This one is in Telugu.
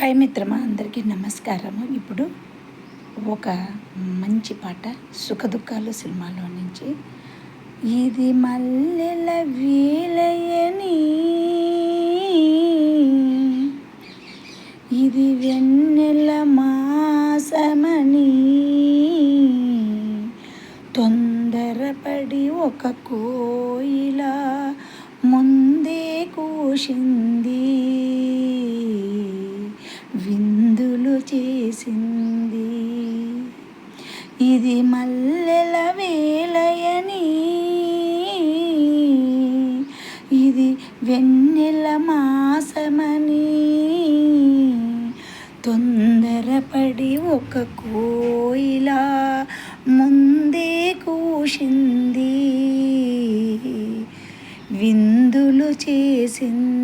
హాయ్ మిత్రమా, అందరికీ నమస్కారము. ఇప్పుడు ఒక మంచి పాట సుఖదుఖాలు సినిమాలో నుంచి. ఇది మల్లెల వీలయని, ఇది వెన్నెల మాసమని, తొందరపడి ఒక కోయిల ముందే కూసింది, విందులు చేసింది. ఇది మల్లెల వేలయని, ఇది వెన్నెల మాసమని, తొందరపడి ఒక కోయిల ముందే కూసింది, విందులు చేసింది.